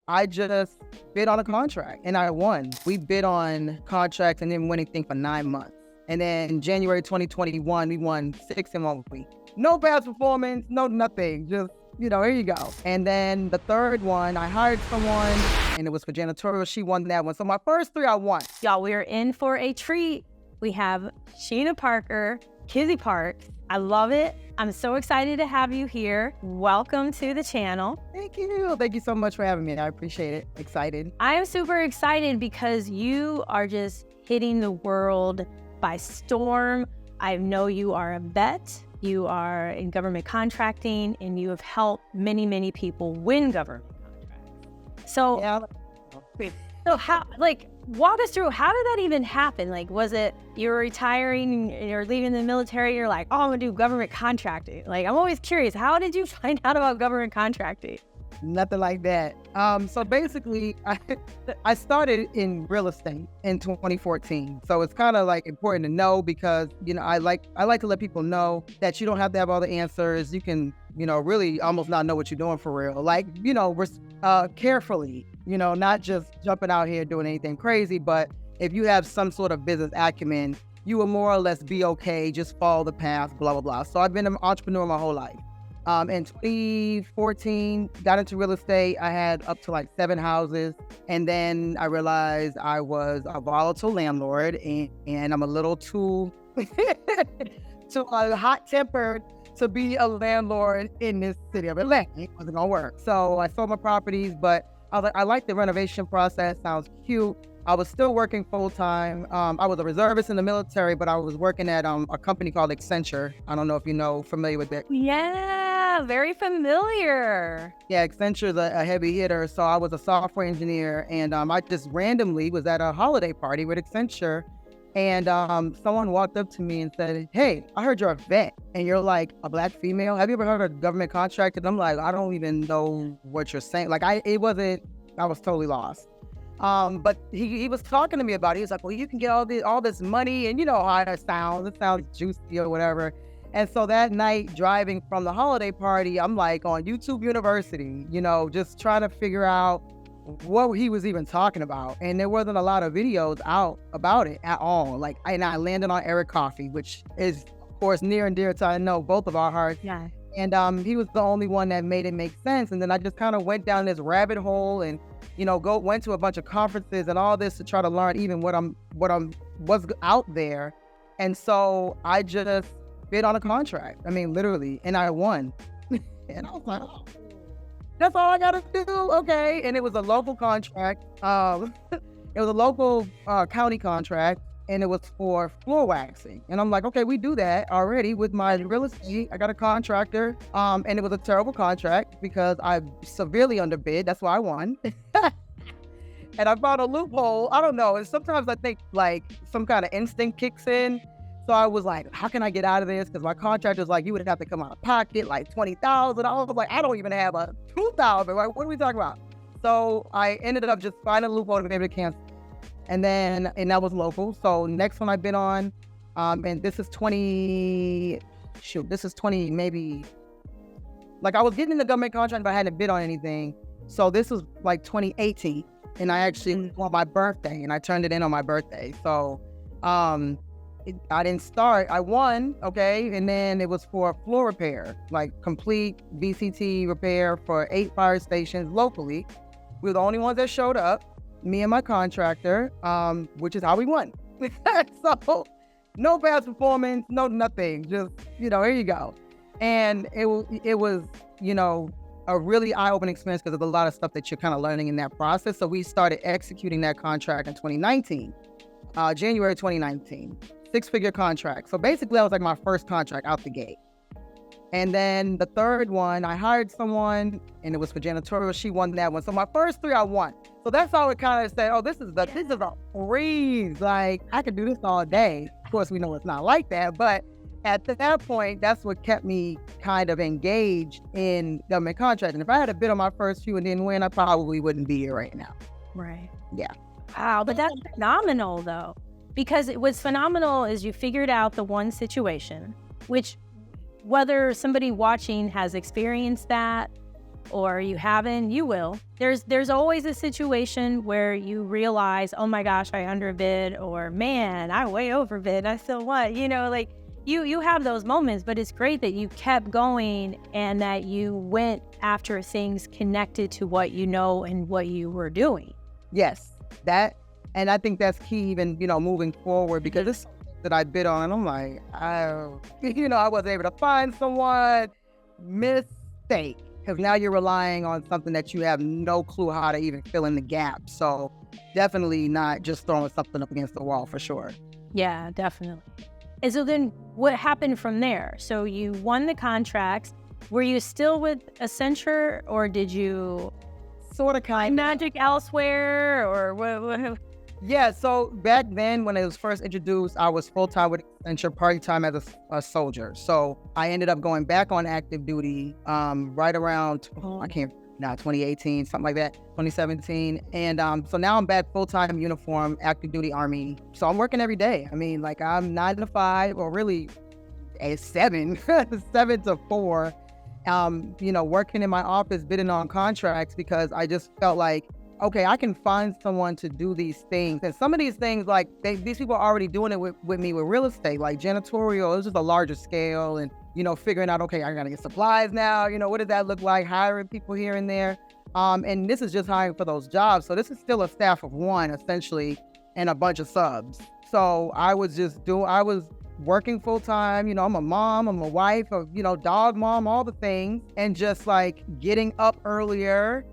I just bid on a contract and I won. We bid on contracts and didn't win anything for 9 months. And then in January 2021, we won 6 in 1 week. No past performance, no nothing, just, here you go. And then the third one, I hired someone and it was for janitorial. She won that one. So my first 3 I won. Y'all, we're in for a treat. We have Sheena Parker, Kizzy Parks. I love it. I'm so excited to have you here. Welcome to the channel. Thank you. Thank you so much for having me. I appreciate it. Excited. I am super excited because you are just hitting the world by storm. I know you are a vet. You are in government contracting and you have helped many, many people win government contracts. So, Yeah. so how, walk us through, how did that even happen? Was it you're retiring, you're leaving the military, you're like, oh, I'm gonna do government contracting. I'm always curious, how did you find out about government contracting? Nothing like that. So basically, I started in real estate in 2014. So it's kind of important to know because, I like to let people know that you don't have to have all the answers. You can, really almost not know what you're doing for real. Carefully, not just jumping out here doing anything crazy, but if you have some sort of business acumen, you will more or less be okay, just follow the path, blah, blah, blah. So I've been an entrepreneur my whole life. In 2014, got into real estate. I had up to 7 houses. And then I realized I was a volatile landlord and I'm a little too, too hot-tempered to be a landlord in this city of Atlanta. It wasn't gonna work. So I sold my properties, but I like the renovation process. Sounds cute. I was still working full-time. I was a reservist in the military, but I was working at a company called Accenture. I don't know if familiar with that. Yeah, very familiar. Yeah, Accenture's a heavy hitter. So I was a software engineer, and I just randomly was at a holiday party with Accenture, and someone walked up to me and said, "Hey, I heard you're a vet, and you're a black female. Have you ever heard of government contractors?" I'm like, I don't even know what you're saying. I was totally lost. But he was talking to me about it. He was like, well, you can get all this money, and you know how it sounds juicy or whatever. And so that night, driving from the holiday party, I'm on YouTube University, just trying to figure out what he was even talking about. And there wasn't a lot of videos out about it at all. And I landed on Eric Coffey, which is, of course, near and dear to, I know, both of our hearts. Yeah. And he was the only one that made it make sense. And then I just kind of went down this rabbit hole and went to a bunch of conferences and all this to try to learn even what's out there. And so I just bid on a contract. I mean, literally, and I won. And I was like, oh, that's all I gotta do, okay. And it was a local contract. It was a local county contract, and it was for floor waxing. And I'm like, okay, we do that already with my real estate. I got a contractor, and it was a terrible contract because I severely underbid. That's why I won. And I found a loophole. I don't know. And sometimes I think some kind of instinct kicks in. So I was like, how can I get out of this? Because my contractor's like, you would have to come out of pocket $20,000. I was like, I don't even have a $2,000. What are we talking about? So I ended up just finding a loophole to be able to cancel. And that was local. So next one I've been on, and this is 20, maybe, I was getting in the government contract, but I hadn't bid on anything. So this was 2018, and I actually on my birthday, and I turned it in on my birthday. So I didn't start, I won, okay? And then it was for floor repair, complete VCT repair for 8 fire stations locally. We were the only ones that showed up. Me and my contractor, which is how we won. So no past performance, no nothing, just, here you go. And it was, a really eye-opening experience because there's a lot of stuff that you're kind of learning in that process. So we started executing that contract in 2019, January 2019, 6-figure contract. So basically that was my first contract out the gate. And then the third one, I hired someone, and it was for janitorial. She won that one. So my first 3 I won. So that's how it kind of said, oh, this is a breeze. I could do this all day. Of course, we know it's not like that. But at that point, that's what kept me kind of engaged in government contracting. If I had a bid on my first few and didn't win, I probably wouldn't be here right now. Right. Yeah. Wow, but that's phenomenal, though. Because what's phenomenal is you figured out the one situation, which whether somebody watching has experienced that or you haven't, you will. There's always a situation where you realize, oh my gosh, I underbid, or man, I way overbid. I still what? Like you have those moments, but it's great that you kept going and that you went after things connected to what you know and what you were doing. Yes, and I think that's key even, moving forward, because it's something that I bid on and I'm like, I wasn't able to find someone. Mistake. Because now you're relying on something that you have no clue how to even fill in the gap. So definitely not just throwing something up against the wall, for sure. Yeah, definitely. And so then what happened from there? So you won the contracts. Were you still with Accenture, or did you Sort of, kind of. magic elsewhere, or what? Yeah, so back then when it was first introduced, I was full-time with Accenture, part-time as a soldier. So I ended up going back on active duty right around, 2018, something like that, 2017. And so now I'm back full-time uniform, active duty Army. So I'm working every day. I mean, like I'm 9 to 5, or really 7 to 4, working in my office, bidding on contracts, because I just felt like, okay, I can find someone to do these things. And some of these things, like these people are already doing it with me with real estate, like janitorial. It's just a larger scale, and, figuring out, okay, I gotta get supplies now. What does that look like? Hiring people here and there. And this is just hiring for those jobs. So this is still a staff of 1, essentially, and a bunch of subs. So I was working full time. I'm a mom, I'm a wife, dog mom, all the things. And just like getting up earlier,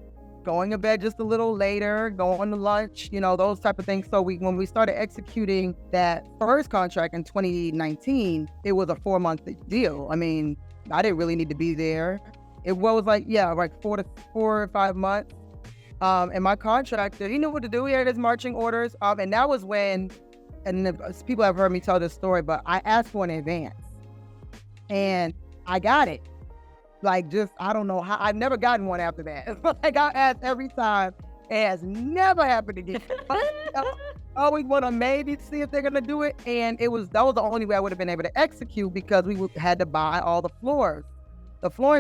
going to bed just a little later, going to lunch, those type of things. So when we started executing that first contract in 2019, it was a 4-month deal. I mean, I didn't really need to be there. It was like 4 or 5 months. And my contractor, he knew what to do. He had his marching orders. And that was when, and people have heard me tell this story, but I asked for an advance and I got it. Like, just, I don't know how, I've never gotten one after that. Like, I asked every time. It has never happened again. I always want to maybe see if they're going to do it. And that was the only way I would have been able to execute, because we had to buy all the flooring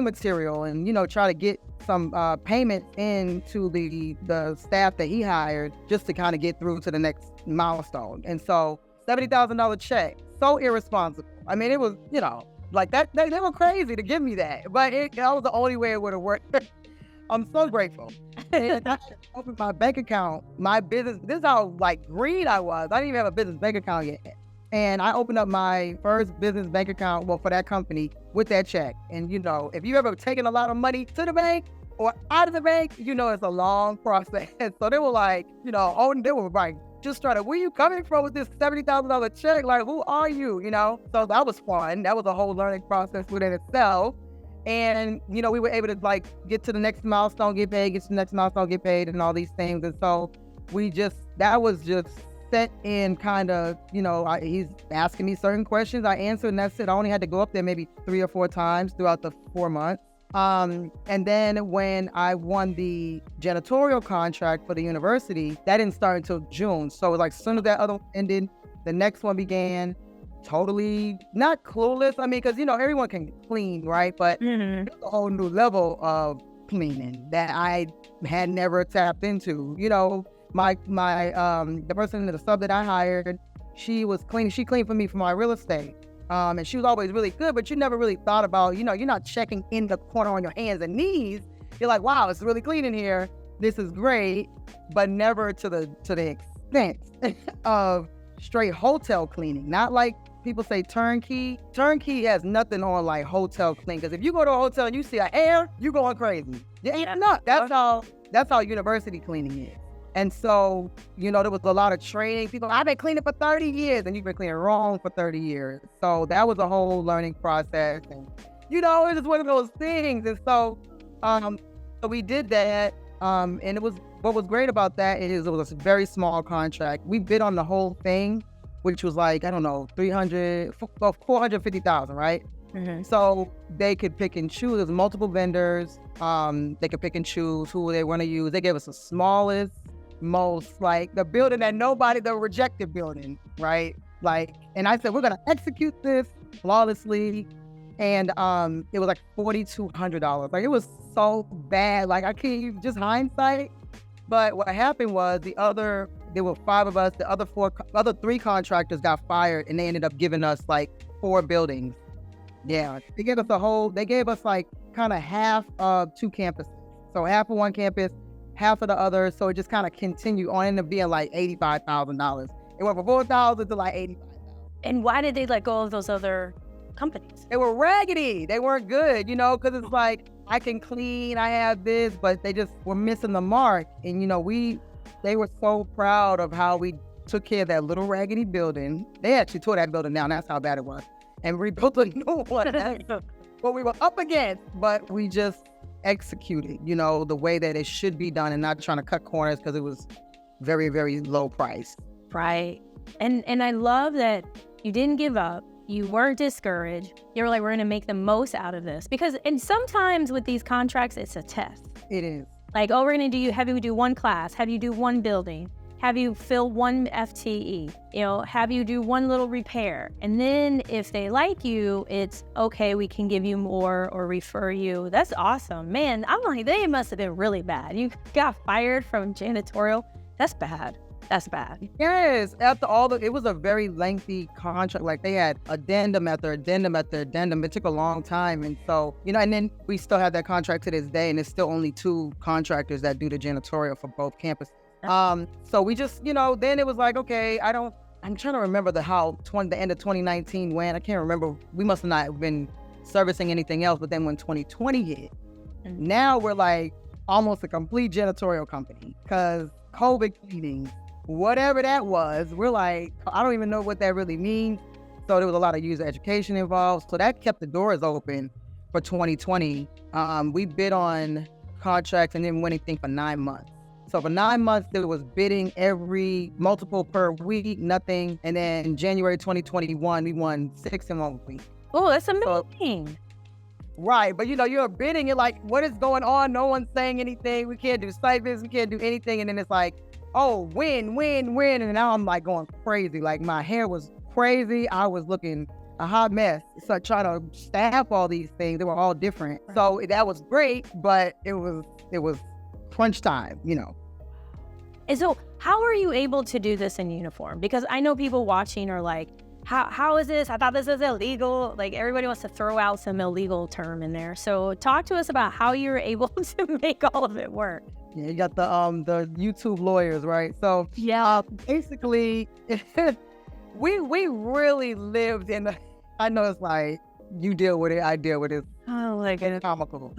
material, and, try to get some payment into the staff that he hired, just to kind of get through to the next milestone. And so $70,000 check, so irresponsible. I mean, it was, like that, they were crazy to give me that, but that was the only way it would have worked. I'm so grateful. And I opened my bank account, my business. This is how like green I was. I didn't even have a business bank account yet. And I opened up my first business bank account, for that company, with that check. And if you've ever taken a lot of money to the bank or out of the bank, it's a long process. So they were like, they were like, just trying to, where you coming from with this $70,000 check? Like, who are you? So that was fun. That was a whole learning process within itself. And, we were able to like get to the next milestone, get paid, get to the next milestone, get paid, and all these things. And so that was just set in kind of, he's asking me certain questions. I answered, and that's it. I only had to go up there maybe 3 or 4 times throughout the 4 months. And then when I won the janitorial contract for the university, that didn't start until June. So like as soon as that other one ended, the next one began. Totally not clueless. I mean, because everyone can clean, right? But it's a whole new level of cleaning that I had never tapped into. The person, the sub that I hired, she was cleaning. She cleaned for me for my real estate. And she was always really good, but you never really thought about, you're not checking in the corner on your hands and knees. You're like, wow, it's really clean in here. This is great, but never to the extent of straight hotel cleaning. Not like people say turnkey. Turnkey has nothing on like hotel clean. Because if you go to a hotel and you see a hair, you're going crazy. That's how university cleaning is. And so, there was a lot of training. People, I've been cleaning for 30 years, and you've been cleaning wrong for 30 years. So that was a whole learning process. And, it was one of those things. And so, so we did that. And what was great about that is it was a very small contract. We bid on the whole thing, which was like, I don't know, $450,000, right? Mm-hmm. So they could pick and choose. There's multiple vendors. They could pick and choose who they want to use. They gave us the smallest, most like the building that the rejected building, right? Like, and I said, we're going to execute this flawlessly. And it was like $4,200. Like, it was so bad. Like, I can't even, just hindsight. But what happened was there were 5 of us. The other 3 contractors got fired, and they ended up giving us like 4 buildings. Yeah, they gave us like kind of half of 2 campuses. So half of one campus, half of the other. So it just kind of continued on, ended up being like $85,000. It went from $4,000 to like $85,000. And why did they let go of those other companies? They were raggedy. They weren't good, because it's like, I can clean, I have this, but they just were missing the mark. And, they were so proud of how we took care of that little raggedy building. They actually tore that building down. That's how bad it was. And rebuilt a new one. That's what we were up against. But we just executed, the way that it should be done, and not trying to cut corners because it was very, very low price. Right. And I love that you didn't give up. You weren't discouraged. You were like, we're going to make the most out of this. And sometimes with these contracts, it's a test. It is. Like, oh, we're going to have you do one class, have you do one building, have you fill one FTE, have you do one little repair. And then if they like you, it's okay, we can give you more or refer you. That's awesome. Man, I'm like, they must have been really bad. You got fired from janitorial. That's bad. That's bad. Yes. After it was a very lengthy contract. Like, they had addendum after addendum after addendum. It took a long time. And so, and then we still have that contract to this day, and there's still only 2 contractors that do the janitorial for both campuses. So we just, then it was like, okay, I'm trying to remember the end of 2019 went. I can't remember. We must have not been servicing anything else. But then when 2020 hit, now we're like almost a complete janitorial company, because COVID cleaning, whatever that was, we're like, I don't even know what that really means. So there was a lot of user education involved. So that kept the doors open for 2020. We bid on contracts and didn't win anything for 9 months. So for 9 months, there was bidding multiple per week, nothing. And then in January 2021, we won 6 in 1 week. Oh, that's amazing. Right. But you're bidding, you're like, what is going on? No one's saying anything. We can't do site visits. We can't do anything. And then it's like, oh, win. And now I'm like going crazy. Like, my hair was crazy. I was looking a hot mess. So trying to staff all these things, they were all different. Right. So that was great, but it was crunch time, And so how are you able to do this in uniform? Because I know people watching are like, how is this? I thought this was illegal. Like, everybody wants to throw out some illegal term in there. So talk to us about how you're able to make all of it work. Yeah, you got the YouTube lawyers, right? So yeah, basically, we really lived in the. I know it's like you deal with it, I deal with it. Oh my goodness, comical.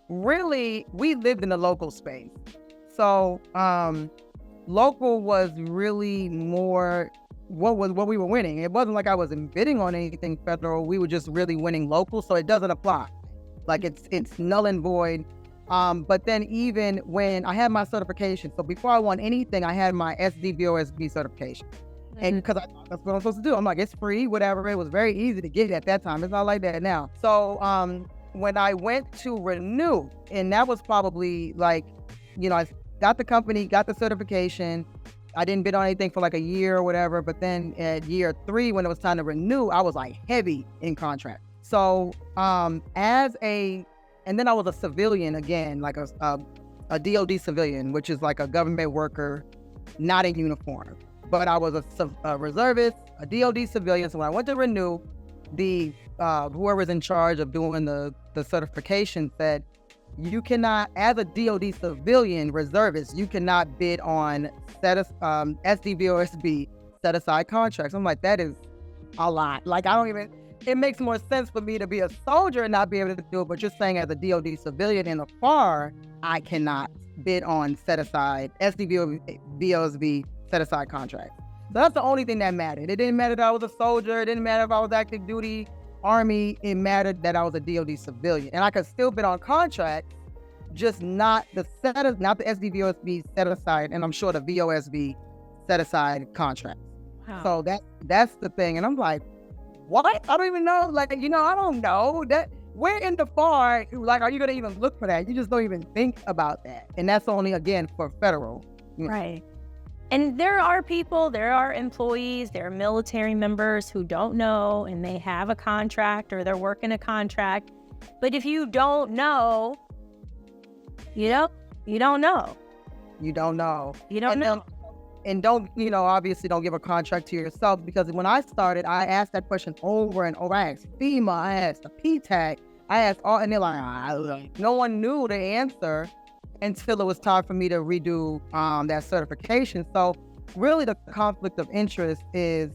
Really, we lived in the local space. So local was really more what we were winning. It wasn't like I wasn't bidding on anything federal. We were just really winning local, so it doesn't apply. Like, it's null and void. But then even when I had my certification, so before I won anything, I had my SDVOSB certification. Mm-hmm. And because I thought that's what I'm supposed to do. I'm like, it's free, whatever. It was very easy to get at that time. It's not like that now. So when I went to renew, and that was probably like, I got the company, got the certification. I didn't bid on anything for like a year or whatever. But then at year 3, when it was time to renew, I was like heavy in contract. So and then I was a civilian again, like a DOD civilian, which is like a government worker, not in uniform. But I was a reservist, a DOD civilian. So when I went to renew, the whoever's in charge of doing the certification said, you cannot, as a DOD civilian reservist, you cannot bid on SDVOSB set-aside contracts. I'm like, that is a lot. Like, it makes more sense for me to be a soldier and not be able to do it, but you're saying as a DOD civilian in the FAR, I cannot bid on set-aside SDVOSB set-aside contracts. So that's the only thing that mattered. It didn't matter that I was a soldier. It didn't matter if I was active duty, Army. It mattered that I was a DOD civilian. And I could still bid on contracts, just not the SDVOSB set-aside, and I'm sure the VOSB set-aside contracts. Wow. So that's the thing. And I'm like, what? I don't even know. Like, I don't know. We're in the FAR. Like, are you going to even look for that? You just don't even think about that. And that's only, again, for federal. Right. And there are people, there are employees, there are military members who don't know and they have a contract or they're working a contract. But if you don't know, you don't know. You don't know. You don't know. And don't, obviously don't give a contract to yourself, because when I started, I asked that question over and over. I asked FEMA, I asked the PTAC, I asked all, and they're like, no one knew the answer until it was time for me to redo that certification. So really the conflict of interest is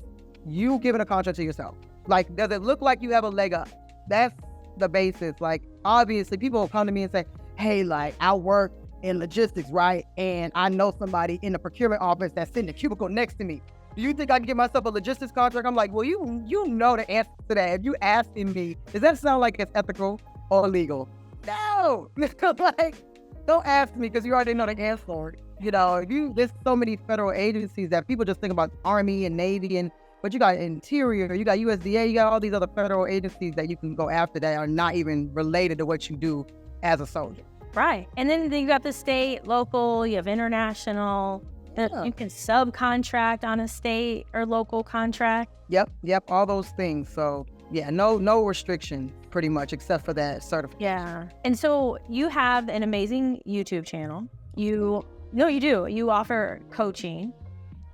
you giving a contract to yourself. Like, does it look like you have a leg up? That's the basis. Like, obviously people will come to me and say, hey, like, I work in logistics, right? And I know somebody in the procurement office that's sitting in the cubicle next to me. Do you think I can give myself a logistics contract? I'm like, well, you know the answer to that. If you asking me, does that sound like it's ethical or illegal? No. Like, don't ask me, because you already know the answer. There's so many federal agencies that people just think about Army and Navy, but you got Interior, you got USDA, you got all these other federal agencies that you can go after that are not even related to what you do as a soldier. Right. And then you got the state, local, you have international. Yeah. You can subcontract on a state or local contract. Yep, all those things. So yeah, no restriction pretty much, except for that certification. Yeah. And so you have an amazing YouTube channel. You do. You offer coaching.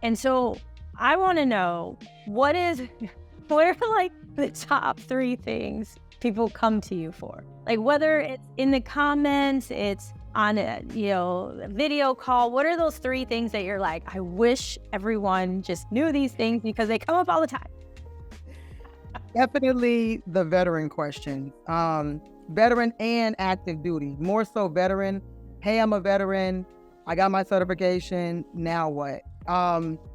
And so I want to know, what are like the top 3 things people come to you for? Like, whether it's in the comments, it's on a video call, what are those 3 things that you're like, I wish everyone just knew these things, because they come up all the time? Definitely the veteran question. Veteran and active duty. More so veteran. Hey, I'm a veteran. I got my certification. Now what?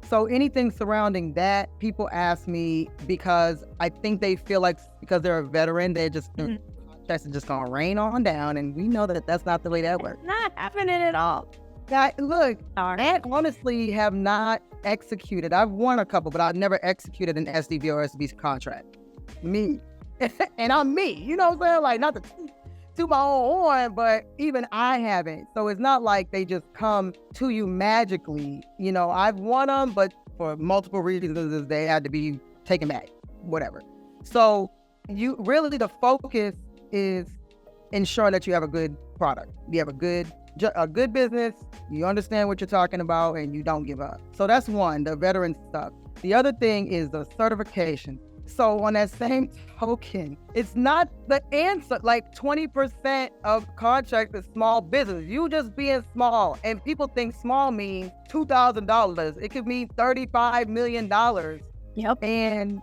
So anything surrounding that, people ask me, because I think they feel like because they're a veteran, they're just contracts are just gonna rain on down, and we know that that's not the way that works. It's not happening at all. Look, I honestly have not executed. I've won a couple, but I've never executed an SDV or SB contract. Me. And I'm me. You know what I'm saying? Like, not to my own horn, but even I haven't. So it's not like they just come to you magically. I've won them, but for multiple reasons, they had to be taken back, whatever. So the focus is ensuring that you have a good product. You have a good business, you understand what you're talking about, and you don't give up. So that's one, the veteran stuff. The other thing is the certification. So on that same token, it's not the answer. Like, 20% of contracts is small business. You just being small, and people think small means $2,000. It could mean $35 million. Yep. And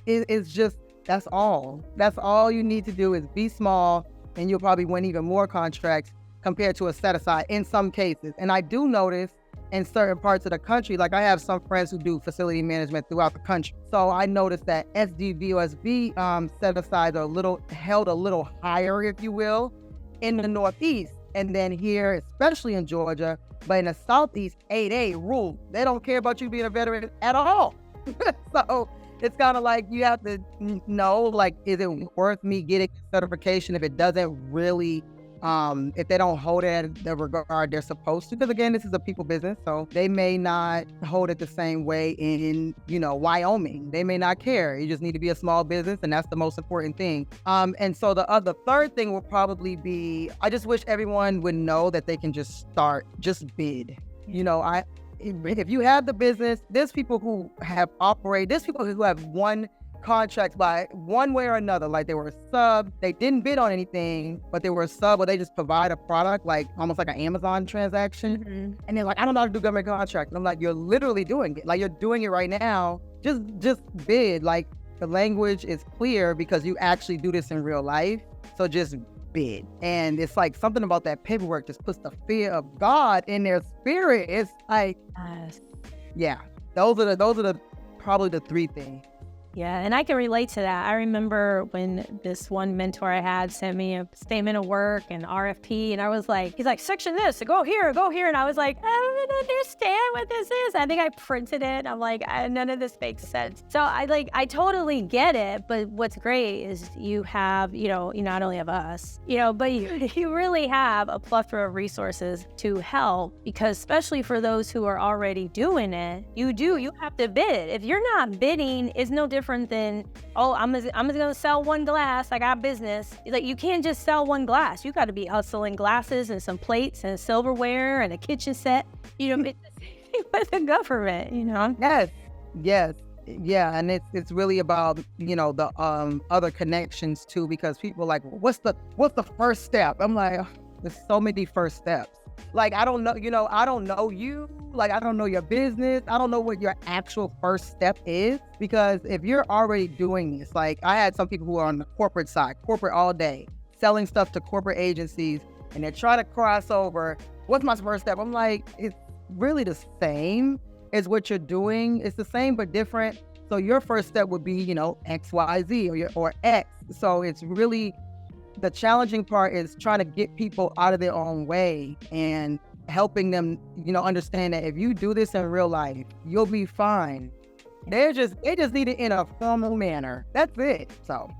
it's just, that's all. That's all you need to do is be small, and you'll probably win even more contracts compared to a set aside in some cases. And I do notice in certain parts of the country, like I have some friends who do facility management throughout the country. So I noticed that SDVOSB set asides are held a little higher, if you will, in the Northeast. And then here, especially in Georgia, but in the Southeast, 8A rule. They don't care about you being a veteran at all. So it's kind of like you have to know, like, is it worth me getting certification if it doesn't really, if they don't hold it at the regard they're supposed to? Because again, this is a people business, so they may not hold it the same way in, Wyoming. They may not care. You just need to be a small business, and that's the most important thing. And so the third thing will probably be, I just wish everyone would know that they can just bid. If you have the business, there's people who have won contracts by one way or another. Like, they were a sub, they didn't bid on anything, but they were a sub, or they just provide a product, like almost like an Amazon transaction. Mm-hmm. And they're like, I don't know how to do government contracts. And I'm like, you're literally doing it. Like, you're doing it right now. Just bid. Like, the language is clear because you actually do this in real life. So just bid. And it's like something about that paperwork just puts the fear of God in their spirit. It's like, yeah, those are probably the 3 things. Yeah, and I can relate to that. I remember when this one mentor I had sent me a statement of work and RFP, and I was like, he's like, section this, go here. And I was like, I don't understand what this is. I think I printed it. I'm like, none of this makes sense. So I totally get it. But what's great is you have, you not only have us, but you really have a plethora of resources to help, because especially for those who are already doing it, you have to bid. If you're not bidding, it's no different than, I'm just gonna sell one glass. I got business. Like, you can't just sell one glass. You got to be hustling glasses and some plates and silverware and a kitchen set. It's the same thing with the government. Yes. Yeah, and it's really about the other connections too, because people are like, what's the first step? I'm like, there's so many first steps. Like, I don't know, I don't know you. Like, I don't know your business. I don't know what your actual first step is, because if you're already doing this, like, I had some people who are on the corporate side, corporate all day, selling stuff to corporate agencies, and they're trying to cross over. What's my first step? I'm like, it's really the same as what you're doing. It's the same but different. So your first step would be, X, Y, Z or X. So it's really, the challenging part is trying to get people out of their own way and helping them, understand that if you do this in real life, you'll be fine. They just need it in a formal manner. That's it. So,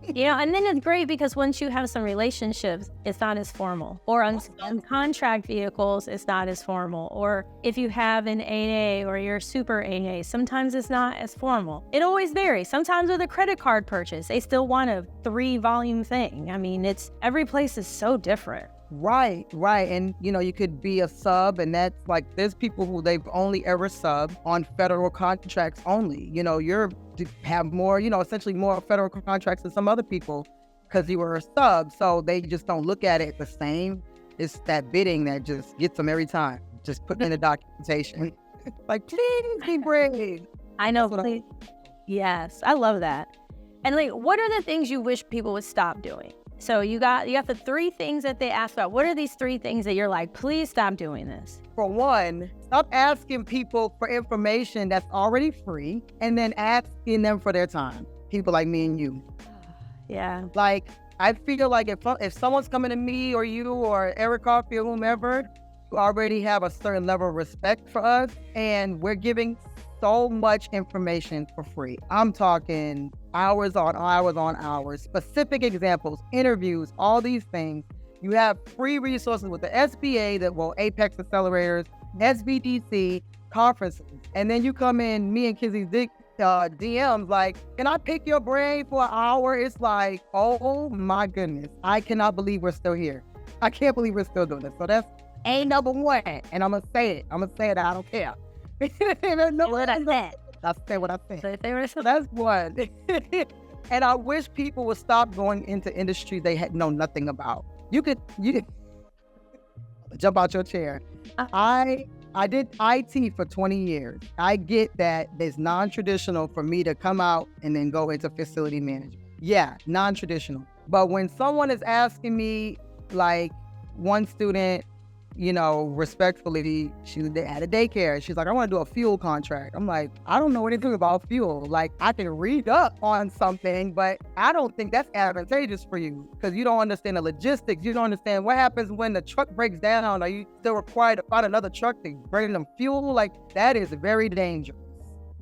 and then it's great because once you have some relationships, it's not as formal. Or on contract vehicles, it's not as formal. Or if you have an AA or your super AA, sometimes it's not as formal. It always varies. Sometimes with a credit card purchase, they still want a 3-volume thing. I mean, every place is so different. Right. And, you could be a sub, and that's like, there's people who they've only ever subbed on federal contracts only. You have more, essentially more federal contracts than some other people because you were a sub. So they just don't look at it the same. It's that bidding that just gets them every time. Just putting in the documentation. Like, please be brave. I know. Please. Yes, I love that. And what are the things you wish people would stop doing? So you got the 3 things that they ask about. What are these 3 things that you're like, please stop doing this? For one, stop asking people for information that's already free and then asking them for their time. People like me and you. Yeah. Like, I feel like if someone's coming to me or you or Eric Coffey or whomever, you already have a certain level of respect for us, and we're giving so much information for free. I'm talking hours on hours, specific examples, interviews, all these things. You have free resources with the SBA, Apex Accelerators, SBDC, conferences. And then you come in, me and Kizzy's DMs, like, can I pick your brain for an hour? It's like, oh my goodness. I cannot believe we're still here. I can't believe we're still doing this. So that's number 1. And I'm going to say it. I don't care. What I said. I said what I said. So that's one. And I wish people would stop going into industries they know nothing about. You could jump out your chair. I did IT for 20 years. I get that it's non-traditional for me to come out and then go into facility management. Yeah, non-traditional. But when someone is asking me, like one student, respectfully, they had a daycare. She's like, I want to do a fuel contract. I'm like, I don't know anything about fuel. Like, I can read up on something, but I don't think that's advantageous for you because you don't understand the logistics. You don't understand what happens when the truck breaks down. Are you still required to find another truck to bring them fuel? Like, that is very dangerous.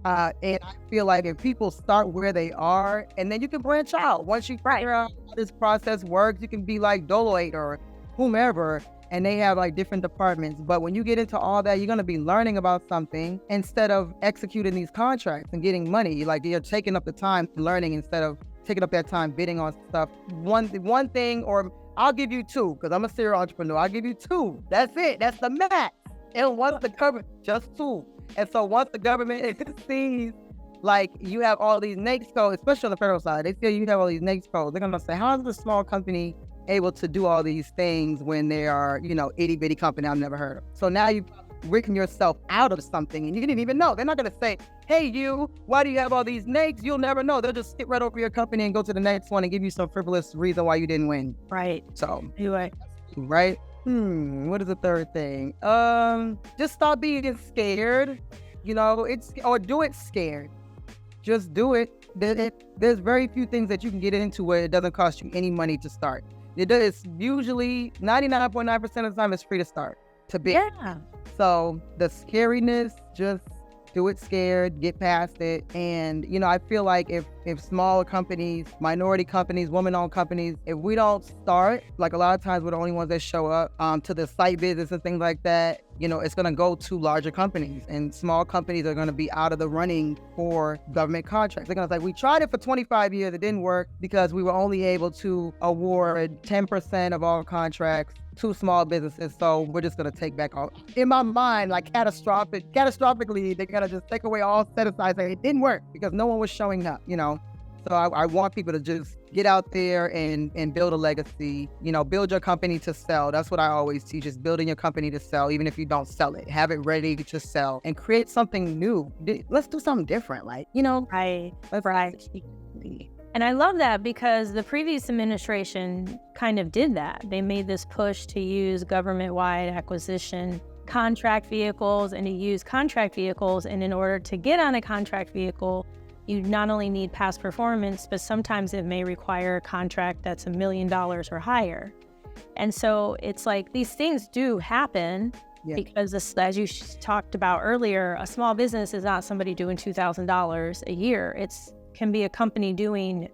And I feel like if people start where they are, and then you can branch out. Once you figure out how this process works, you can be like Deloitte or whomever, and they have like different departments. But when you get into all that, you're going to be learning about something instead of executing these contracts and getting money. Like, you're taking up the time learning instead of taking up that time bidding on stuff. One thing, or I'll give you 2 because I'm a serial entrepreneur. I'll give you 2. That's it. That's the max. And once the government, just 2. And so once the government sees like you have all these NAICS codes, especially on the federal side, they feel you have all these NAICS codes. They're going to say, how is a small company able to do all these things when they are, itty bitty company I've never heard of? So now you've written yourself out of something and you didn't even know. They're not going to say, hey, why do you have all these NAICS? You'll never know. They'll just skip right over your company and go to the next one and give you some frivolous reason why you didn't win. Right. So, anyway. Right? What is the third thing? Just stop being scared. Or do it scared. Just do it. there's very few things that you can get into where it doesn't cost you any money to start. It's usually 99.9% of the time it's free to start, to be. Yeah. So the scariness, just do it scared, get past it. And, I feel like if smaller companies, minority companies, women-owned companies, if we don't start, like a lot of times we're the only ones that show up to the site visits and things like that, it's going to go to larger companies, and small companies are going to be out of the running for government contracts. They're going to say, we tried it for 25 years, it didn't work because we were only able to award 10% of all contracts to small businesses, so we're just going to take back all. In my mind, like catastrophically, they're going to just take away all set aside, say it didn't work because no one was showing up, So I want people to just get out there and build a legacy, build your company to sell. That's what I always teach, is building your company to sell, even if you don't sell it. Have it ready to sell and create something new. Let's do something different, like, Right. And I love that because the previous administration kind of did that. They made this push to use government-wide acquisition contract vehicles and to use contract vehicles. And in order to get on a contract vehicle, you not only need past performance, but sometimes it may require a contract that's $1 million or higher. And so it's like these things do happen. Yeah. Because as you talked about earlier, a small business is not somebody doing $2,000 a year. It's can be a company doing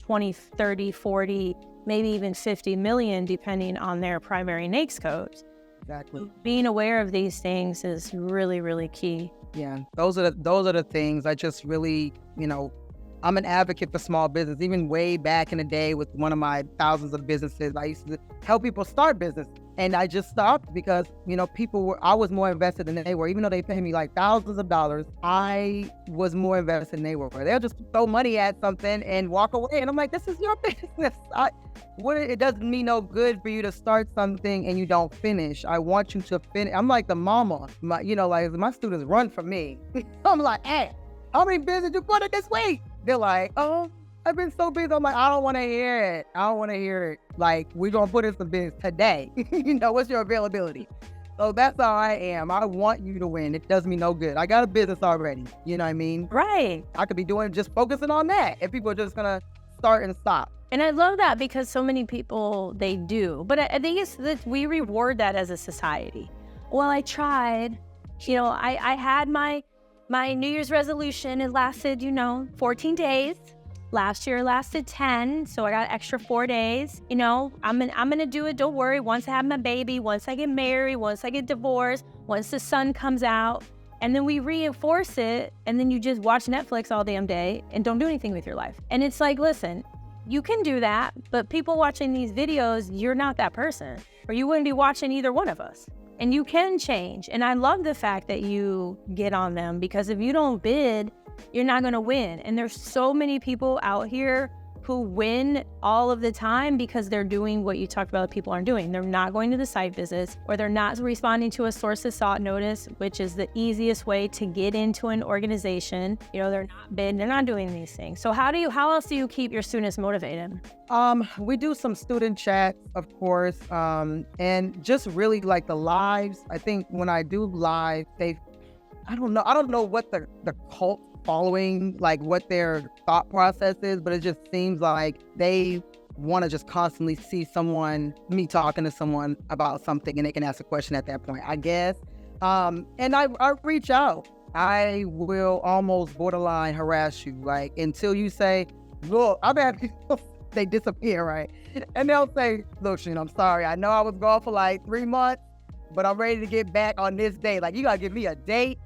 20, 30, 40, maybe even 50 million, depending on their primary NAICS codes. Exactly. Being aware of these things is really, really key. Yeah, those are the things I just really, I'm an advocate for small business. Even way back in the day with one of my thousands of businesses, I used to help people start business. And I just stopped because, I was more invested than they were. Even though they pay me like thousands of dollars, I was more invested than they were. They'll just throw money at something and walk away. And I'm like, this is your business. It doesn't mean no good for you to start something and you don't finish. I want you to finish. I'm like the mama. My students run from me. I'm like, hey, how many business you put in this week? They're like, oh, I've been so busy. I'm like, I don't want to hear it. Like, we're going to put in some business today. What's your availability? So that's how I am. I want you to win. It does me no good. I got a business already. You know what I mean? Right. I could be just focusing on that. And people are just going to start and stop. And I love that because so many people, they do. But I think it's that we reward that as a society. Well, I tried. I had my New Year's resolution. It lasted, 14 days. Last year lasted 10, so I got extra 4 days. I'm gonna do it. Don't worry. Once I have my baby, once I get married, once I get divorced, once the sun comes out, and then we reinforce it, and then you just watch Netflix all damn day and don't do anything with your life. And it's like, listen, you can do that, but people watching these videos, you're not that person, or you wouldn't be watching either one of us. And you can change. And I love the fact that you get on them, because if you don't bid, you're not going to win. And there's so many people out here who win all of the time because they're doing what you talked about people aren't doing. They're not going to the site visits, or they're not responding to a source of sought notice, which is the easiest way to get into an organization. They're not bidding, they're not doing these things. So how else do you keep your students motivated? We do some student chats, of course, and just really like the lives. I think when I do live, I don't know what the cult following, like what their thought process is, but it just seems like they want to just constantly see me talking to someone about something, and they can ask a question at that point, I guess. And I reach out. I will almost borderline harass you, like, until you say, look, I've had people, they disappear, right? And they'll say, look, Sheena, I'm sorry. I know I was gone for like 3 months, but I'm ready to get back on this day. Like, you got to give me a date.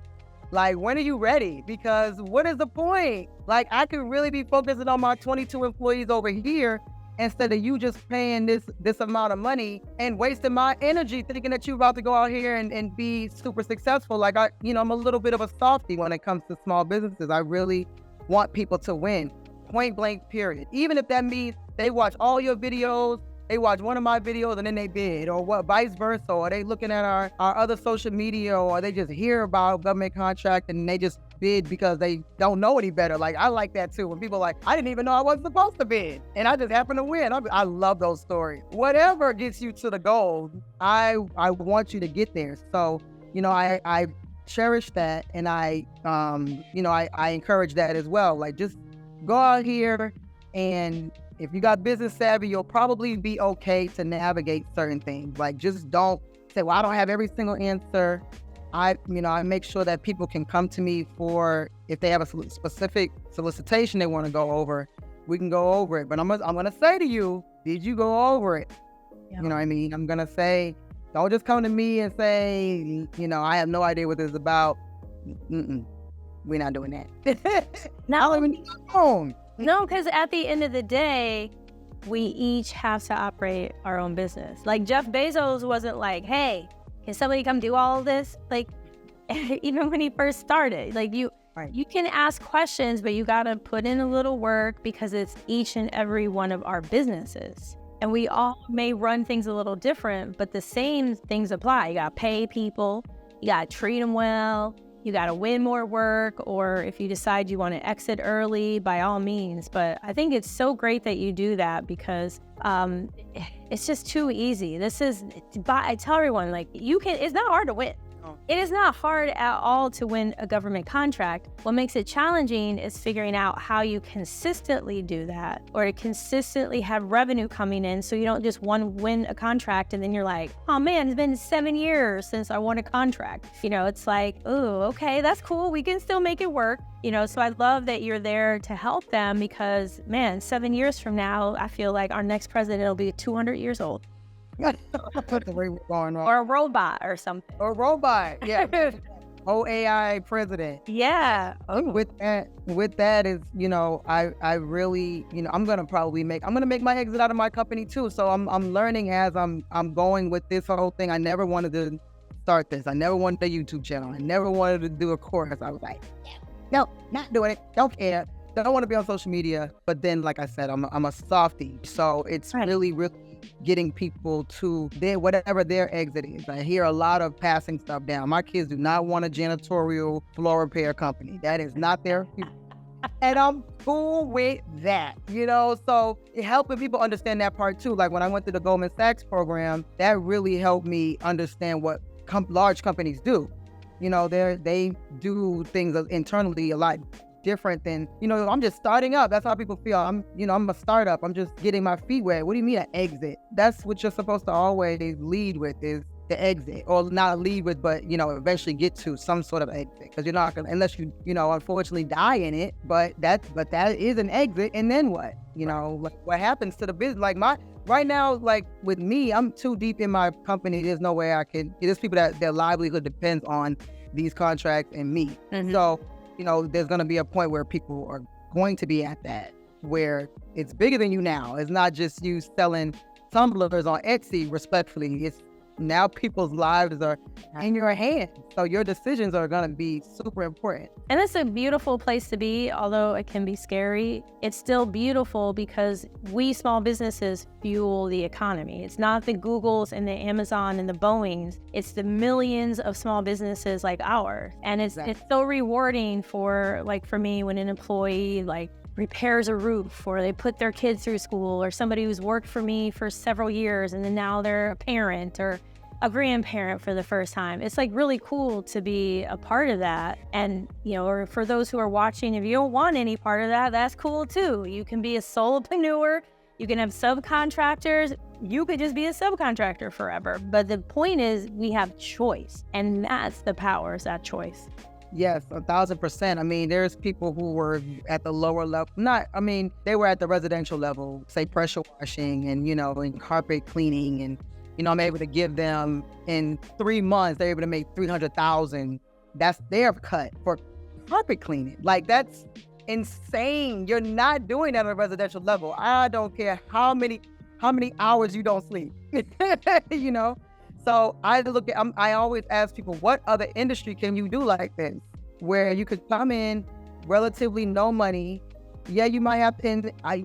Like, when are you ready? Because what is the point? Like, I could really be focusing on my 22 employees over here instead of you just paying this amount of money and wasting my energy thinking that you're about to go out here and be super successful. Like, I'm a little bit of a softie when it comes to small businesses. I really want people to win, point blank, period. Even if that means they watch all your videos, they watch one of my videos and then they bid, or what, vice versa, or they looking at our other social media, or they just hear about government contract and they just bid because they don't know any better. Like, I like that too. When people are like, I didn't even know I wasn't supposed to bid, and I just happened to win. I love those stories. Whatever gets you to the goal, I want you to get there. So, I cherish that, and I encourage that as well. Like, just go out here, and if you got business savvy, you'll probably be okay to navigate certain things. Like, just don't say, well, I don't have every single answer. I make sure that people can come to me for, if they have a specific solicitation they want to go over, we can go over it. But I'm gonna say to you, did you go over it? Yeah. You know what I mean? I'm gonna say, don't just come to me and say, I have no idea what this is about. We're not doing that. No, because at the end of the day, we each have to operate our own business. Like, Jeff Bezos wasn't like, hey, can somebody come do all of this? Like, even when he first started, like, you can ask questions, but you got to put in a little work, because it's each and every one of our businesses. And we all may run things a little different, but the same things apply. You got to pay people, you got to treat them well, you got to win more work, or if you decide you want to exit early, by all means. But I think it's so great that you do that, because it's just too easy. I tell everyone, like, it's not hard to win. It is not hard at all to win a government contract. What makes it challenging is figuring out how you consistently do that, or to consistently have revenue coming in, so you don't just win a contract and then you're like, oh man, it's been 7 years since I won a contract. It's like, oh, okay, that's cool. We can still make it work. So I love that you're there to help them, because, man, 7 years from now, I feel like our next president will be 200 years old. The way we're going on. Or a robot or something. Or a robot, yeah. AI president. Yeah. Oh. With that is, I really, I'm gonna make my exit out of my company too. So I'm learning as I'm going with this whole thing. I never wanted to start this. I never wanted a YouTube channel. I never wanted to do a course. I was like, no, not doing it. Don't care. Don't want to be on social media. But then, like I said, I'm a softie. So it's really getting people to whatever their exit is. I hear a lot of passing stuff down. My kids do not want a janitorial floor repair company. That is not their and I'm cool with that, so helping people understand that part too. Like, when I went through the Goldman Sachs program, that really helped me understand what large companies do. They do things internally a lot different than, I'm just starting up. That's how people feel. I'm a startup. I'm just getting my feet wet. What do you mean an exit? That's what you're supposed to always lead with, is the exit, or not lead with, but, eventually get to some sort of exit, because you're not gonna, unless you, unfortunately die in it, but that is an exit. And then what, like, what happens to the business? Like, right now, like with me, I'm too deep in my company. There's no way there's people that their livelihood depends on these contracts and me. Mm-hmm. So, there's going to be a point where people are going to be at that, where it's bigger than you now. It's not just you selling tumblers on Etsy, respectfully. It's now people's lives are in your hands. So your decisions are going to be super important. And it's a beautiful place to be, although it can be scary. It's still beautiful, because we small businesses fuel the economy. It's not the Googles and the Amazon and the Boeings. It's the millions of small businesses like ours. And it's so rewarding for me, when an employee repairs a roof, or they put their kids through school, or somebody who's worked for me for several years and then now they're a parent or a grandparent for the first time. It's really cool to be a part of that. And, or for those who are watching, if you don't want any part of that, that's cool too. You can be a solopreneur. You can have subcontractors. You could just be a subcontractor forever. But the point is, we have choice, and that's the power, is that choice. Yes, 1,000%. I mean, there's people who were at the lower level. They were at the residential level, say pressure washing and, and carpet cleaning. And, I'm able to give them, in 3 months, they're able to make $300,000. That's their cut for carpet cleaning. Like, that's insane. You're not doing that at a residential level. I don't care how many hours you don't sleep, So I always ask people, what other industry can you do like this, where you could come in relatively no money? Yeah, you might have to, I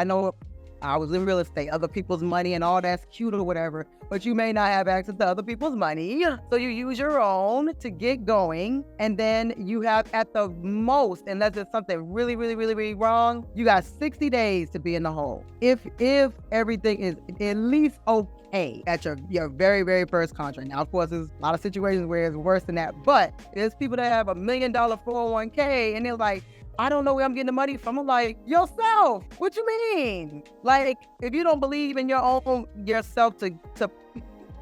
know I was in real estate, other people's money and all that's cute or whatever, but you may not have access to other people's money. So you use your own to get going. And then you have, at the most, unless there's something really, really, really, really wrong, you got 60 days to be in the hole. If everything is at least okay at your very, very first contract. Now, of course, there's a lot of situations where it's worse than that, but there's people that have $1 million 401k and they're like, I don't know where I'm getting the money from. I'm like, yourself. What you mean? Like, if you don't believe in your own yourself to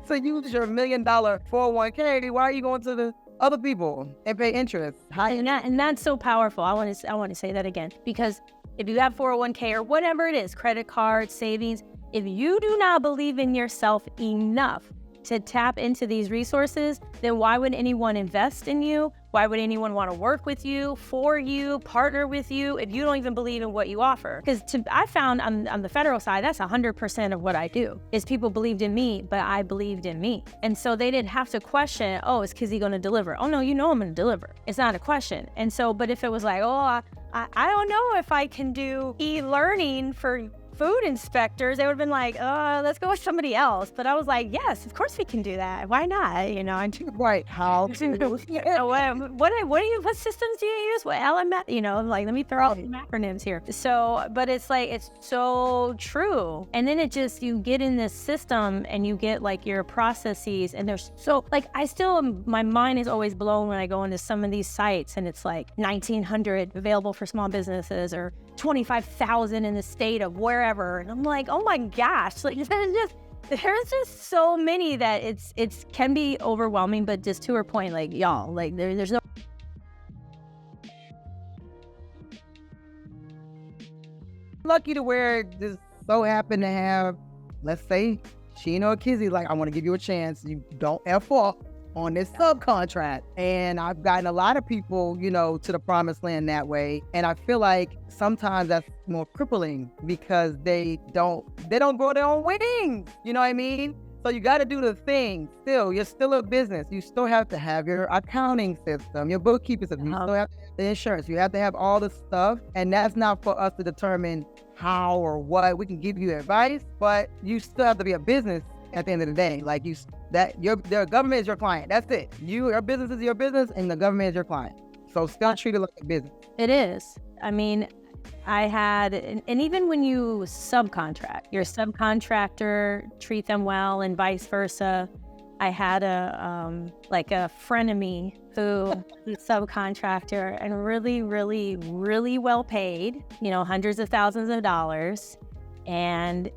use your $1 million 401k, why are you going to the other people and pay interest? And that's so powerful. I want to say that again, because if you have 401k or whatever it is, credit card, savings, if you do not believe in yourself enough to tap into these resources, then why would anyone invest in you? Why would anyone want to work with you, for you, partner with you, if you don't even believe in what you offer? Because I found on the federal side, that's 100% of what I do, is people believed in me, but I believed in me. And so they didn't have to question, oh, is Kizzy going to deliver? Oh, no, I'm going to deliver. It's not a question. And so, but if it was like, oh, I don't know if I can do e-learning for food inspectors, they would have been like, let's go with somebody else. But I was like, yes, of course we can do that. Why not? Right. How to? What systems do you use? What LMS? Like, let me throw out some acronyms here. So, but it's like, it's so true. And then you get in this system and you get like your processes, and there's so like, my mind is always blown when I go into some of these sites and it's like 1,900 available for small businesses or 25,000 in the state of wherever, and I'm like, oh my gosh, like there's just so many that it can be overwhelming. But just to her point, like, y'all, like there's no lucky to where just so happen to have, let's say, Sheena or Kizzy, like, I want to give you a chance. You don't F off on this subcontract. And I've gotten a lot of people, to the promised land that way. And I feel like sometimes that's more crippling because they don't grow their own wings. You know what I mean? So you got to do the thing. Still, you're still a business. You still have to have your accounting system, your bookkeeping system. You still have the insurance. You have to have all the stuff. And that's not for us to determine how or what. We can give you advice, but you still have to be a business at the end of the day. Like the government is your client. That's it. Your business is your business, and the government is your client. So still treat it like a business. It is. I mean, I had, and even when you subcontract, your subcontractor, treat them well, and vice versa. I had a frenemy who subcontractor, and really, really, really well paid, hundreds of thousands of dollars. And,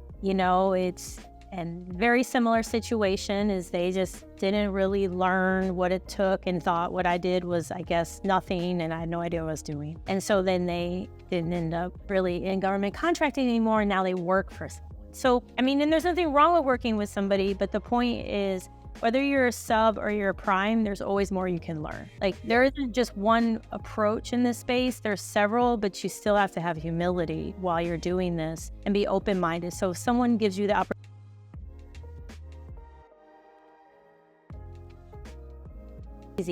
and very similar situation is they just didn't really learn what it took and thought what I did was, I guess, nothing, and I had no idea what I was doing. And so then they didn't end up really in government contracting anymore, and now they work for someone. So, I mean, and there's nothing wrong with working with somebody, but the point is, whether you're a sub or you're a prime, there's always more you can learn. Like, there isn't just one approach in this space, there's several, but you still have to have humility while you're doing this and be open-minded. So if someone gives you the opportunity,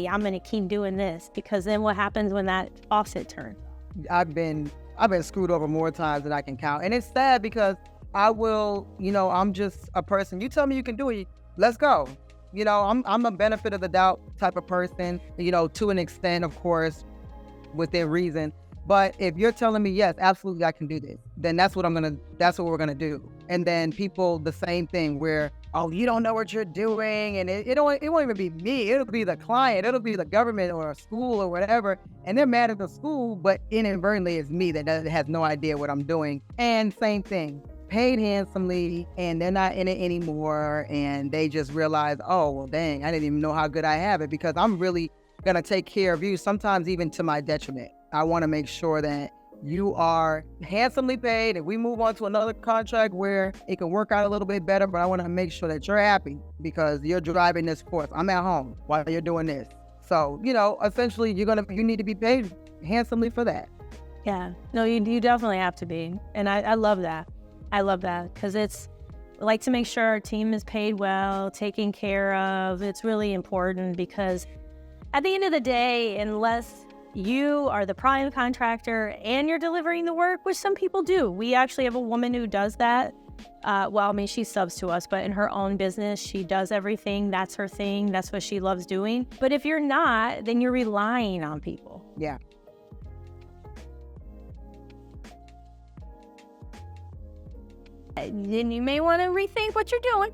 I'm going to keep doing this, because then what happens when that faucet turns? I've been screwed over more times than I can count. And it's sad because I will, I'm just a person. You tell me you can do it, let's go. I'm a benefit of the doubt type of person, to an extent, of course, within reason. But if you're telling me, yes, absolutely, I can do this, then that's what we're going to do. And then people, the same thing where, oh, you don't know what you're doing. And it won't even be me. It'll be the client. It'll be the government or a school or whatever. And they're mad at the school, but inadvertently it's me that has no idea what I'm doing. And same thing, paid handsomely, and they're not in it anymore. And they just realize, oh, well, dang, I didn't even know how good I have it, because I'm really going to take care of you, sometimes even to my detriment. I want to make sure that you are handsomely paid. If we move on to another contract where it can work out a little bit better, but I want to make sure that you're happy because you're driving this force. I'm at home while you're doing this. So, essentially you need to be paid handsomely for that. Yeah, no, you definitely have to be. And I love that. I love that, because I like to make sure our team is paid well, taken care of. It's really important, because at the end of the day, unless you are the prime contractor and you're delivering the work, which some people do. We actually have a woman who does that. She subs to us, but in her own business, she does everything. That's her thing. That's what she loves doing. But if you're not, then you're relying on people. Yeah. Then you may want to rethink what you're doing.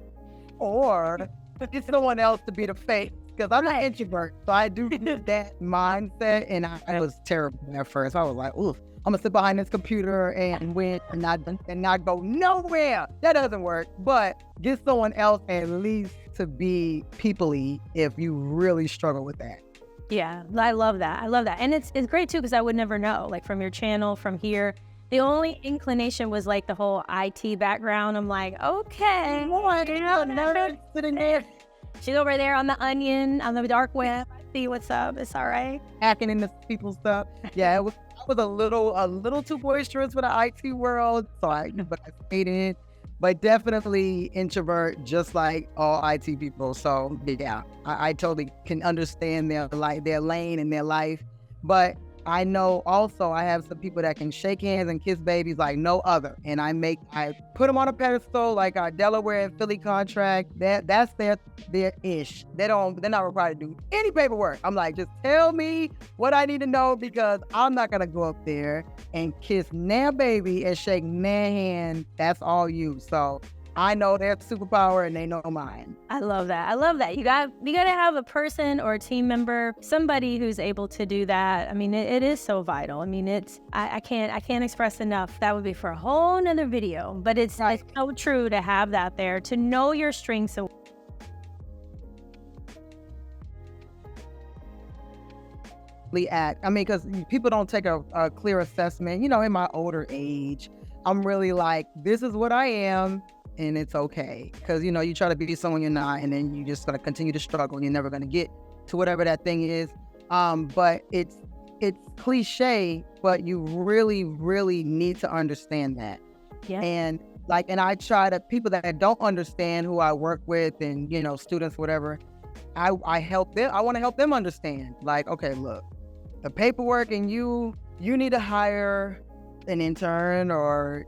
Or get someone else to be the face. because I'm an introvert. So I do get that mindset, and I was terrible at first. I was like, ooh, I'm gonna sit behind this computer and win and not go nowhere. That doesn't work. But get someone else at least to be people-y if you really struggle with that. Yeah, I love that. And it's great too, because I would never know, like from your channel, from here. The only inclination was like the whole IT background. I'm like, okay, Sitting there she's over there on the Onion, on the dark web. I see what's up. It's all right. hacking into people's stuff. Yeah, I was a little too boisterous for the IT world, but I stayed in. But definitely introvert, just like all IT people. So yeah, I totally can understand their lane and their life. But I know also I have some people that can shake hands and kiss babies like no other. And I put them on a pedestal, like our Delaware and Philly contract. That's their ish. They're not required to do any paperwork. I'm like, just tell me what I need to know, because I'm not gonna go up there and kiss their baby and shake their hand. That's all you. So I know their superpower and they know mine. I love that. You got to have a person or a team member, somebody who's able to do that. I mean, it is so vital. I mean, I can't express enough. That would be for a whole nother video, but it's so true to have that there, to know your strengths. Because people don't take a clear assessment. In my older age, I'm really like, this is what I am. And it's okay, because you try to be someone you're not, and then you just gonna continue to struggle, and you're never gonna get to whatever that thing is. But it's cliche, but you really, really need to understand that. Yeah. And I try to, people that don't understand, who I work with, and students, whatever, I help them. I want to help them understand. Like, okay, look, the paperwork, and you need to hire an intern, or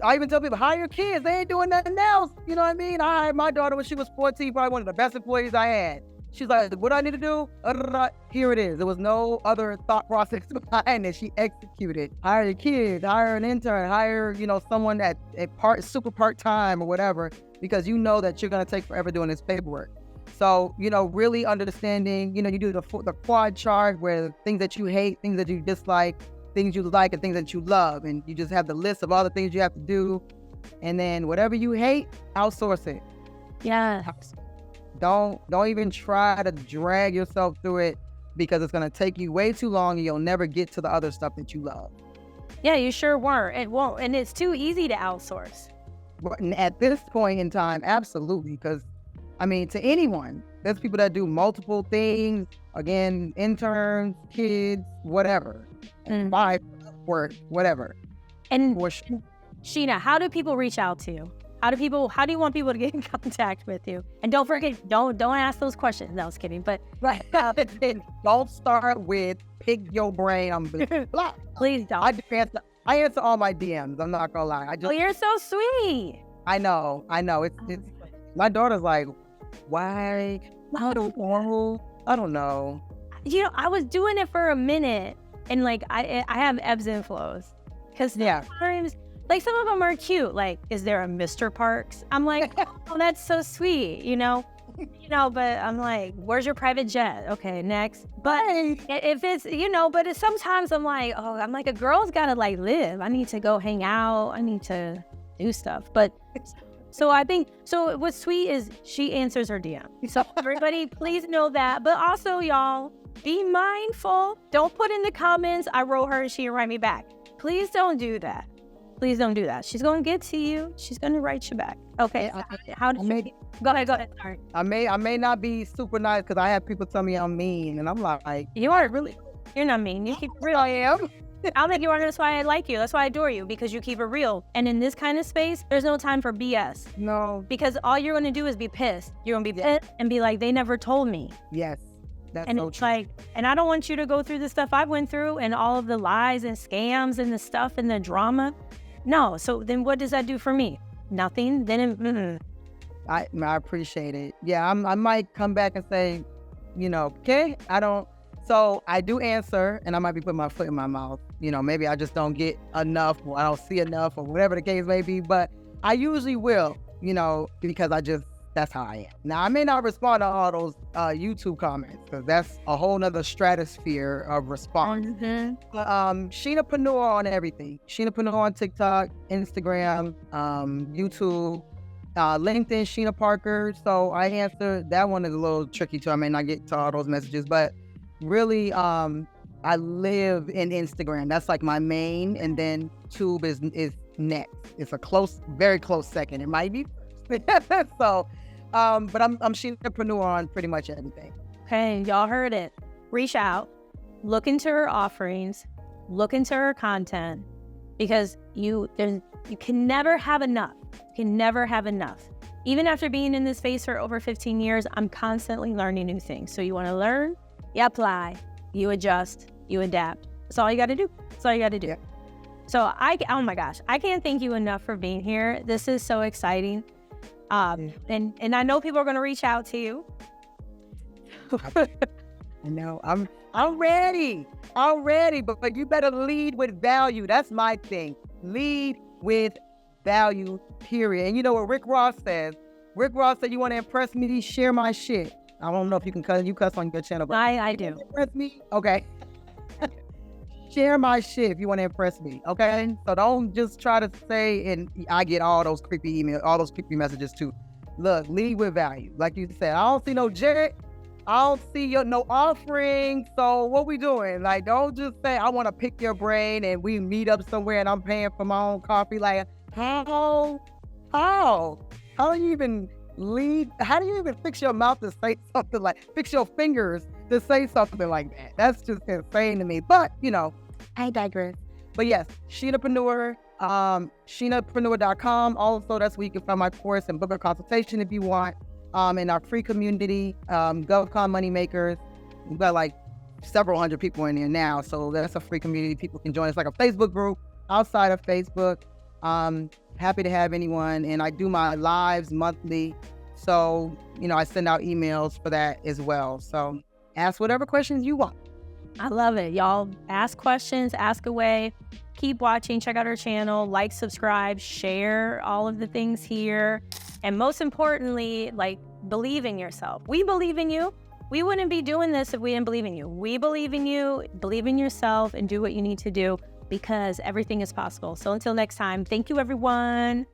I even tell people, hire your kids. They ain't doing nothing else. You know what I mean? I hired my daughter when she was 14, probably one of the best employees I had. She's like, what do I need to do? Here it is. There was no other thought process behind it. She executed. Hire your kids, hire an intern, hire, someone at super part-time or whatever, because you know that you're going to take forever doing this paperwork. So, really understanding, you do the quad chart, where things that you hate, things that you dislike, things you like, and things that you love, and you just have the list of all the things you have to do, and then whatever you hate, outsource it. Yeah. Don't even try to drag yourself through it, because it's going to take you way too long, and you'll never get to the other stuff that you love. Yeah, you sure weren't. It won't, and it's too easy to outsource. At this point in time, absolutely, because to anyone, there's people that do multiple things. Again, interns, kids, whatever. Work, whatever. And Sheena, how do people reach out to you? How do you want people to get in contact with you? And don't forget, don't ask those questions. No, I was kidding. But don't start with pick your brain. Please don't. I answer all my DMs. I'm not gonna lie. You're so sweet. I know. It's my daughter's like, why? I don't know. I was doing it for a minute, and I have ebbs and flows, because sometimes, some of them are cute. Like, is there a Mr. Parks? I'm like, oh, that's so sweet, but I'm like, where's your private jet? Okay, next. But if it's, but sometimes I'm like, a girl's gotta live. I need to go hang out. I need to do stuff. But so I think, what's sweet is she answers her DM. So everybody, please know that. But also, y'all, be mindful. Don't put in the comments, I wrote her and she didn't write me back. Please don't do that. Please don't do that. She's going to get to you. She's going to write you back. Okay. Go ahead. Sorry. I may not be super nice, because I have people tell me I'm mean, and I'm like, you are really, you're not mean. You keep it real. I am. I'll make you honest. That's why I like you. That's why I adore you, because you keep it real. And in this kind of space, there's no time for BS. No. Because all you're going to do is be pissed. You're going to be pissed and be like, they never told me. Yes. That's and so it's true. and I don't want you to go through the stuff I went through, and all of the lies and scams and the stuff and the drama. No. So then what does that do for me? Nothing. Then I appreciate it. Yeah, I might come back and say, okay, so I do answer, and I might be putting my foot in my mouth. Maybe I just don't get enough, or I don't see enough, or whatever the case may be. But I usually will, because that's how I am. Now, I may not respond to all those YouTube comments because that's a whole nother stratosphere of response. But Sheenapreneur on everything. Sheenapreneur on TikTok, Instagram, YouTube, LinkedIn, Sheena Parker. So I answer, that one is a little tricky too. I may not get to all those messages, but really, I live in Instagram. That's like my main, and then Tube is next. It's a very close second. It might be first. So, but I'm Sheenapreneur on pretty much everything. Okay, y'all heard it. Reach out, look into her offerings, look into her content, because you can never have enough. You can never have enough. Even after being in this space for over 15 years, I'm constantly learning new things. So you want to learn, you apply, you adjust, you adapt. That's all you got to do. That's all you got to do. Yeah. So oh my gosh, I can't thank you enough for being here. This is so exciting. And I know people are going to reach out to you. I know. I'm ready. But you better lead with value. That's my thing. Lead with value, period. And you know what Rick Ross says? Rick Ross said, you want to impress me, share my shit. I don't know if you can cuss on your channel, but I do. Impress me? Okay. Share my shit if you want to impress me, okay? So don't just try to say, and I get all those creepy emails, all those creepy messages too. Look, lead with value. Like you said, I don't see no Jared. I don't see no offering. So what we doing? Like, don't just say, I want to pick your brain and we meet up somewhere and I'm paying for my own coffee. Like, how do you even lead? How do you even fix your mouth to say something fix your fingers to say something like that? That's just insane to me. But, I digress. But yes, Sheenapreneur, Sheenapreneur.com. Also, that's where you can find my course and book a consultation if you want. In our free community, GovCon Moneymakers. We've got like several hundred people in there now. So that's a free community. People can join. It's like a Facebook group outside of Facebook. Happy to have anyone. And I do my lives monthly. So, I send out emails for that as well. So ask whatever questions you want. I love it. Y'all ask questions, ask away. Keep watching, check out our channel, like, subscribe, share all of the things here. And most importantly, believe in yourself. We believe in you. We wouldn't be doing this if we didn't believe in you. We believe in you, believe in yourself, and do what you need to do, because everything is possible. So until next time, thank you, everyone.